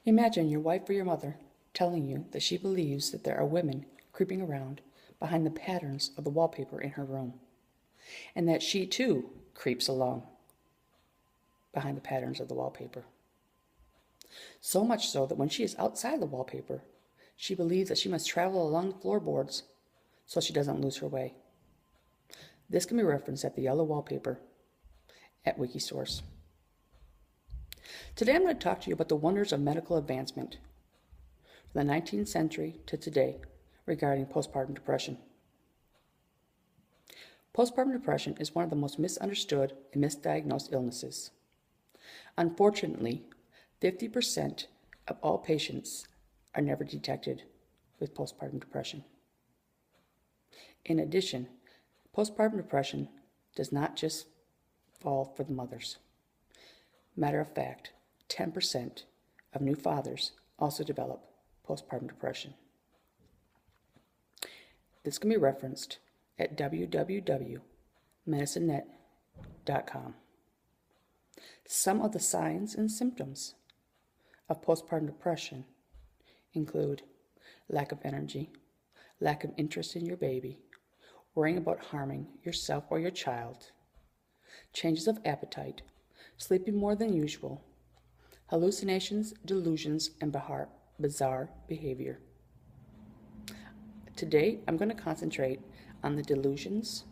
Imagine your wife or your mother telling you that she believes that there are women creeping around behind the patterns of the wallpaper in her room, and that she too creeps along behind the patterns of the wallpaper. So much so that when she is outside the wallpaper, she believes that she must travel along the floorboards so she doesn't lose her way. This can be referenced at the yellow wallpaper at Wikisource. Today I'm going to talk to you about the wonders of medical advancement from the 19th century to today regarding postpartum depression. Postpartum depression is one of the most misunderstood and misdiagnosed illnesses. Unfortunately, 50% of all patients are never detected with postpartum depression. In addition, postpartum depression does not just fall for the mothers. Matter of fact, 10% of new fathers also develop postpartum depression. This can be referenced at www.medicinenet.com. Some of the signs and symptoms of postpartum depression include lack of energy, lack of interest in your baby, worrying about harming yourself or your child, changes of appetite, sleeping more than usual, hallucinations, delusions, and bizarre behavior. Today, I'm going to concentrate on the delusions,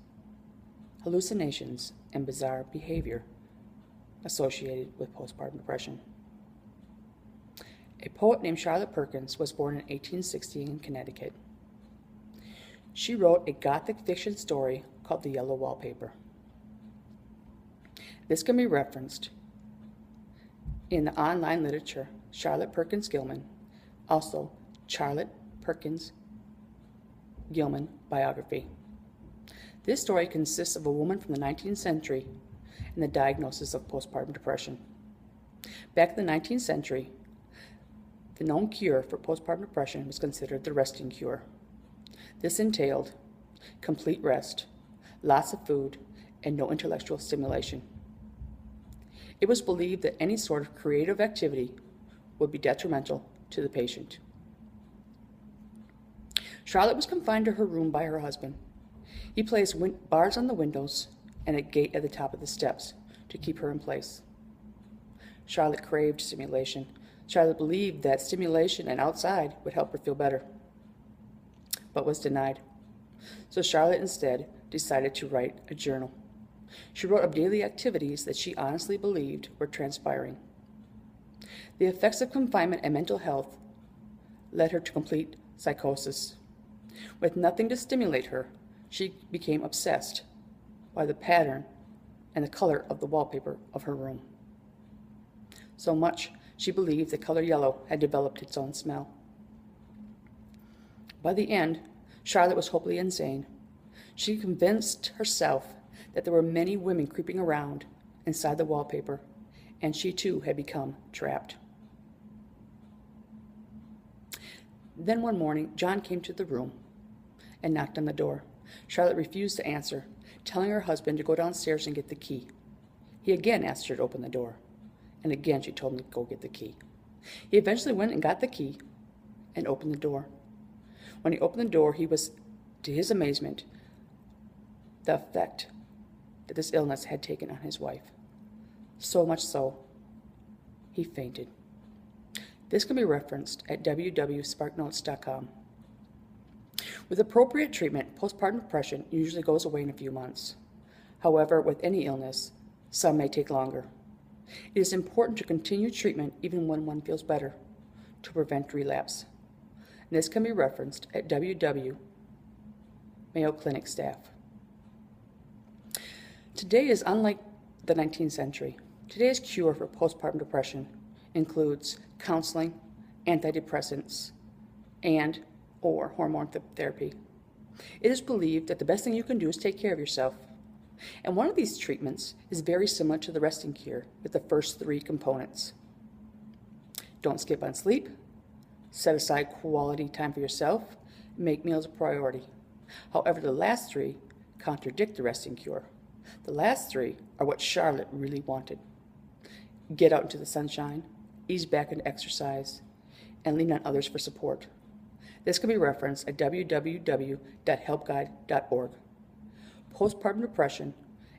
hallucinations, and bizarre behavior associated with postpartum depression. A poet named Charlotte Perkins was born in 1860 in Connecticut. She wrote a gothic fiction story called The Yellow Wallpaper. This can be referenced in the online literature Charlotte Perkins Gilman, also Charlotte Perkins Gilman biography. This story consists of a woman from the 19th century and the diagnosis of postpartum depression. Back in the 19th century, the known cure for postpartum depression was considered the resting cure. This entailed complete rest, lots of food, and no intellectual stimulation. It was believed that any sort of creative activity would be detrimental to the patient. Charlotte was confined to her room by her husband. He placed bars on the windows and a gate at the top of the steps to keep her in place. Charlotte craved stimulation. Charlotte believed that stimulation and outside would help her feel better, but was denied. So Charlotte instead decided to write a journal. She wrote of daily activities that she honestly believed were transpiring. The effects of confinement and mental health led her to complete psychosis. With nothing to stimulate her, she became obsessed by the pattern and the color of the wallpaper of her room. So much she believed the color yellow had developed its own smell. By the end, Charlotte was hopelessly insane. She convinced herself that there were many women creeping around inside the wallpaper, and she too had become trapped. Then one morning, John came to the room and knocked on the door. Charlotte refused to answer, telling her husband to go downstairs and get the key. He again asked her to open the door, and again she told him to go get the key. He eventually went and got the key and opened the door. When he opened the door, he was, to his amazement, the effect that this illness had taken on his wife. So much so, he fainted. This can be referenced at www.sparknotes.com. With appropriate treatment, postpartum depression usually goes away in a few months. However, with any illness, some may take longer. It is important to continue treatment even when one feels better to prevent relapse. And this can be referenced at Mayo Clinic staff. Today is unlike the 19th century. Today's cure for postpartum depression includes counseling, antidepressants, and/or hormone therapy. It is believed that the best thing you can do is take care of yourself. And one of these treatments is very similar to the resting cure with the first three components. Don't skip on sleep, set aside quality time for yourself, and make meals a priority. However, the last three contradict the resting cure. The last three are what Charlotte really wanted. Get out into the sunshine, ease back into exercise, and lean on others for support. This can be referenced at www.helpguide.org. Postpartum depression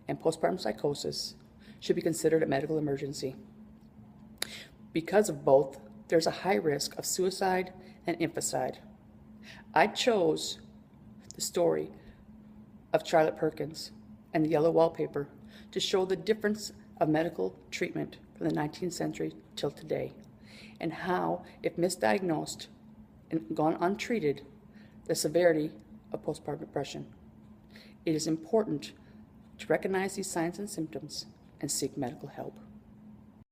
and postpartum psychosis should be considered a medical emergency. Because of both, there's a high risk of suicide and infanticide. I chose the story of Charlotte Perkins and the yellow wallpaper to show the difference of medical treatment from the 19th century till today, and how, if misdiagnosed and gone untreated, the severity of postpartum depression. It is important to recognize these signs and symptoms and seek medical help.